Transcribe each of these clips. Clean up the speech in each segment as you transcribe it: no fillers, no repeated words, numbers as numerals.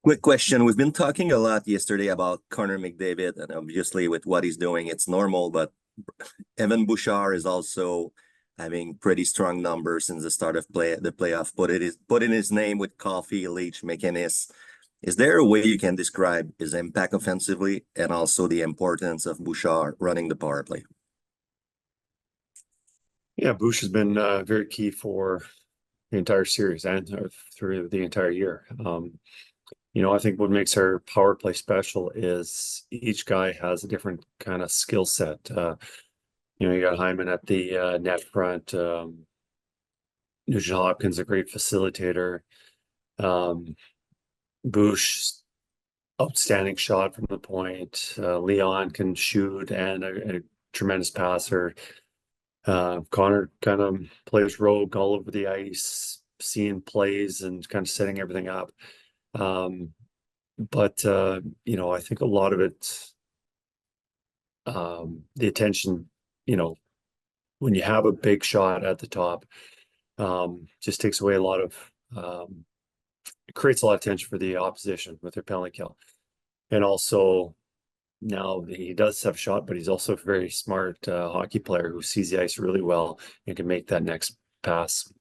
Quick question. We've been talking a lot yesterday about Connor McDavid, and obviously with what he's doing, it's normal, but Evan Bouchard is also having pretty strong numbers since the start of the playoff. Put in his name with Coffee, Leach, McInnes. Is there a way you can describe his impact offensively and also the importance of Bouchard running the power play? Yeah, Bush has been very key for the entire series and through the entire year. I think what makes our power play special is each guy has a different kind of skill set. You got Hyman at the net front. Nugent Hopkins, a great facilitator. Bush, outstanding shot from the point. Leon can shoot and a tremendous passer. Connor kind of plays rogue all over the ice, seeing plays and kind of setting everything up. I think a lot of it, the attention, when you have a big shot at the top, just takes away a lot of, it creates a lot of tension for the opposition with their penalty kill. And also, now he does have a shot, but he's also a very smart hockey player who sees the ice really well and can make that next pass.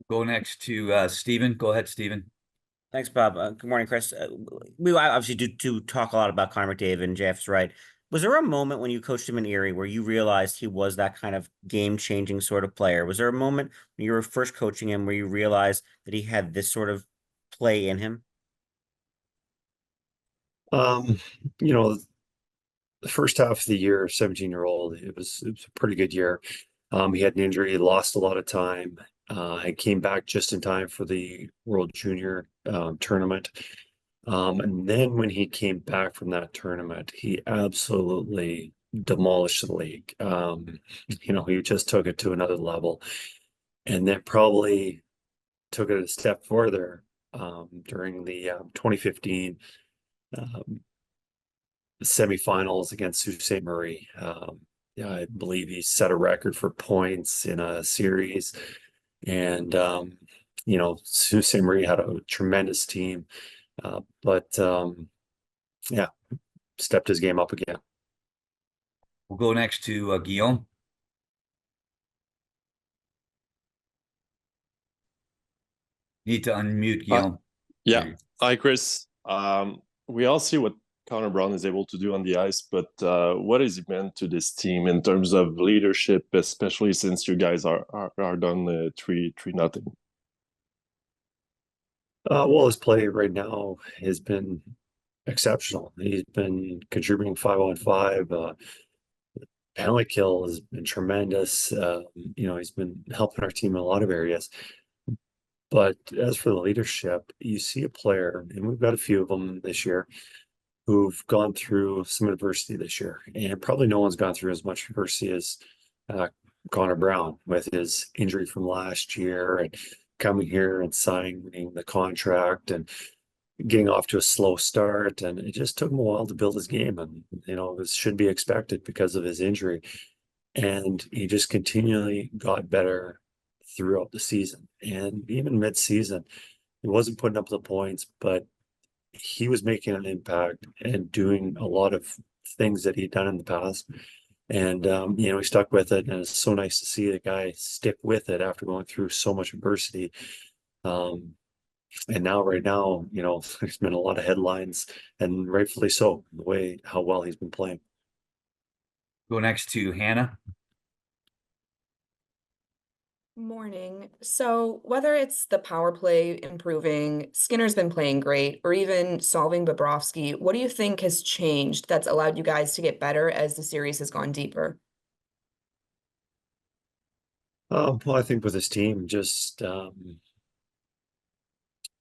Go next to Steven. Go ahead, Steven. Thanks, Bob. Good morning, Kris. We obviously do talk a lot about Connor McDavid, and Jeff's right. Was there a moment when you coached him in Erie where you realized he was that kind of game-changing sort of player? Was there a moment when you were first coaching him where you realized that he had this sort of play in him? The first half of the year, 17-year-old, it was a pretty good year. He had an injury, he lost a lot of time. He came back just in time for the World Junior tournament. And then when he came back from that tournament, he absolutely demolished the league. He just took it to another level. And then probably took it a step further during the 2015 semifinals against Sault Ste. Marie. I believe he set a record for points in a series. And, Sault Ste. Marie had a tremendous team. Stepped his game up again. We'll go next to Guillaume. Need to unmute Guillaume. Hi, Kris. We all see what Connor Brown is able to do on the ice, but what has he meant to this team in terms of leadership, especially since you guys are done 3-0? His play right now has been exceptional. He's been contributing 5-on-5. Penalty kill has been tremendous. He's been helping our team in a lot of areas. But as for the leadership, you see a player, and we've got a few of them this year, who've gone through some adversity this year. And probably no one's gone through as much adversity as Connor Brown with his injury from last year and coming here and signing the contract and getting off to a slow start. And it just took him a while to build his game. And, this should be expected because of his injury. And he just continually got better throughout the season. And even mid-season, he wasn't putting up the points, but he was making an impact and doing a lot of things that he'd done in the past. And, he stuck with it. And it's so nice to see the guy stick with it after going through so much adversity. And right now, there's been a lot of headlines, and rightfully so, how well he's been playing. Go next to Hannah. Morning. So whether it's the power play improving, Skinner's been playing great, or even solving Bobrovsky, what do you think has changed that's allowed you guys to get better as the series has gone deeper? I think with his team, just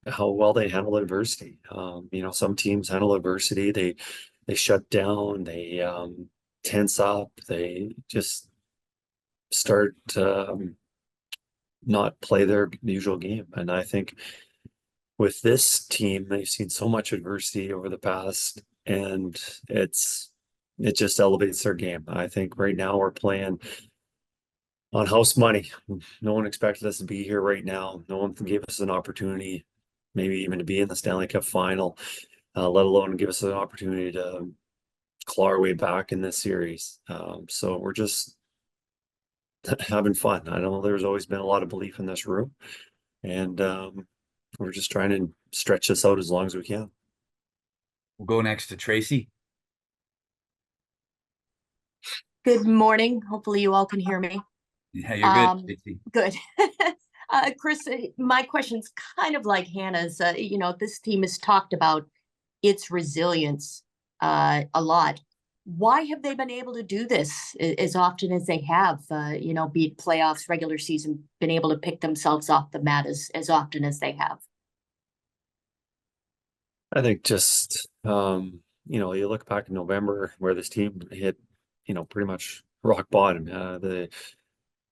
how well they handle adversity. Some teams handle adversity, they shut down, they tense up, they just start not play their usual game. And I think with this team, they've seen so much adversity over the past, and it just elevates their game. I think right now we're playing on house money. No one expected us to be here right now. No one gave us an opportunity maybe even to be in the Stanley Cup final, let alone give us an opportunity to claw our way back in this series. So we're just having fun. I know there's always been a lot of belief in this room, and we're just trying to stretch this out as long as we can. We'll go next to Tracy. Good morning. Hopefully you all can hear me. Yeah, you're good, Tracy. Good. Kris, my question's kind of like Hannah's. This team has talked about its resilience a lot. Why have they been able to do this as often as they have? Be it playoffs, regular season, been able to pick themselves off the mat as often as they have. I think just you look back in November where this team hit, pretty much rock bottom.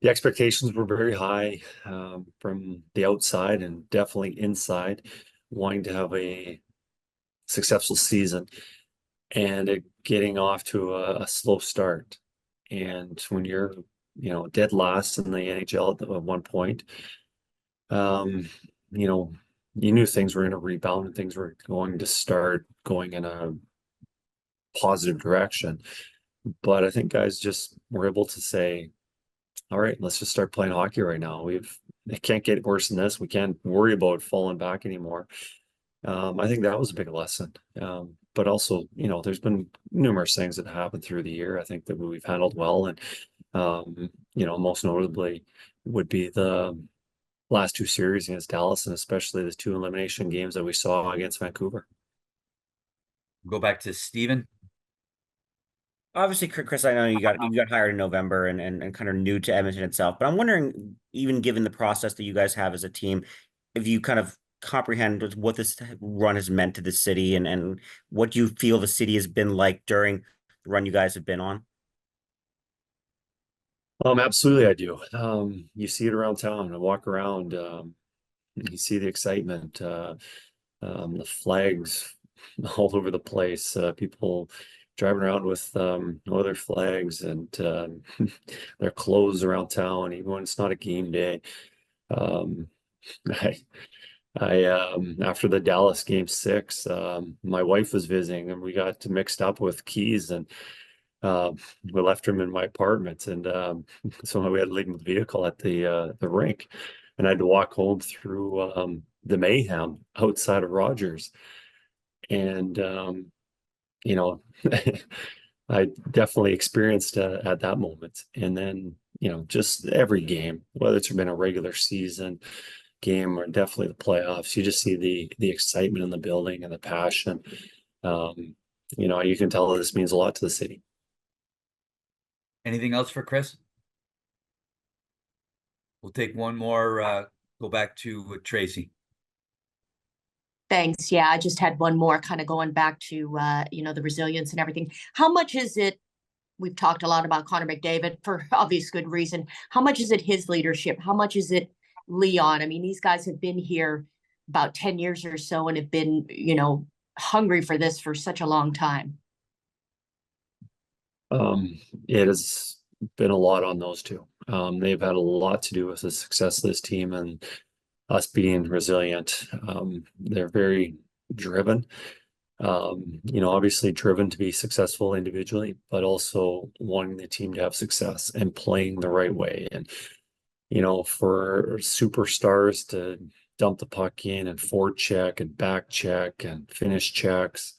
The expectations were very high from the outside and definitely inside, wanting to have a successful season, and it getting off to a slow start. And when you're, dead last in the NHL at one point, you knew things were going to rebound and things were going to start going in a positive direction. But I think guys just were able to say, all right, let's just start playing hockey right now. It can't get worse than this. We can't worry about falling back anymore. I think that was a big lesson. But also, there's been numerous things that happened through the year. I think that we've handled well, and most notably would be the last two series against Dallas, and especially the two elimination games that we saw against Vancouver. Go back to Steven. Obviously, Kris, I know you got hired in November and kind of new to Edmonton itself, but I'm wondering, even given the process that you guys have as a team, if you kind of comprehend what this run has meant to the city and what you feel the city has been like during the run you guys have been on. Absolutely, I do. You see it around town. I walk around, you see the excitement, the flags all over the place, people driving around with other flags and their clothes around town, even when it's not a game day. I after the Dallas game 6, my wife was visiting and we got mixed up with keys, and we left him in my apartment, and so we had to leave him with the vehicle at the rink, and I had to walk home through the mayhem outside of Rogers. And I definitely experienced at that moment. And then just every game, whether it's been a regular season game or definitely the playoffs, you just see the excitement in the building and the passion. You can tell that this means a lot to the city. Anything else for Kris? We'll take one more, go back to Tracy. Thanks. Yeah, I just had one more, kind of going back to the resilience and everything. How much is it? We've talked a lot about Connor McDavid for obvious good reason. How much is it his leadership? How much is it Leon? I mean, these guys have been here about 10 years or so and have been, hungry for this for such a long time. It has been a lot on those two. They've had a lot to do with the success of this team and us being resilient. They're very driven, obviously driven to be successful individually, but also wanting the team to have success and playing the right way. And, for superstars to dump the puck in and forecheck and back check and finish checks,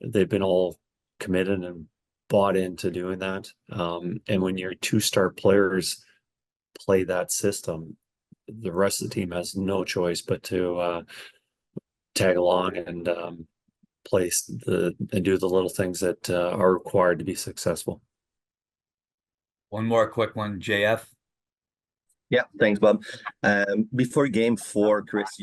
they've been all committed and bought into doing that. And when your two-star players play that system, the rest of the team has no choice but to tag along and do the little things that are required to be successful. One more quick one, JF. Yeah, thanks, Bob. Before game 4, Kris,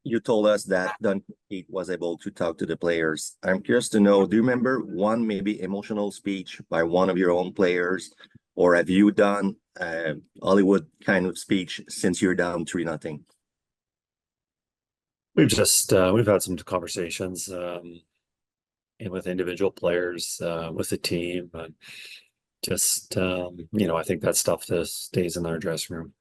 you told us that Don Pete was able to talk to the players. I'm curious to know, do you remember one maybe emotional speech by one of your own players, or have you done Hollywood kind of speech since you're down 3-0? We've had some conversations with individual players, with the team, and just I think that stuff just stays in our dressing room.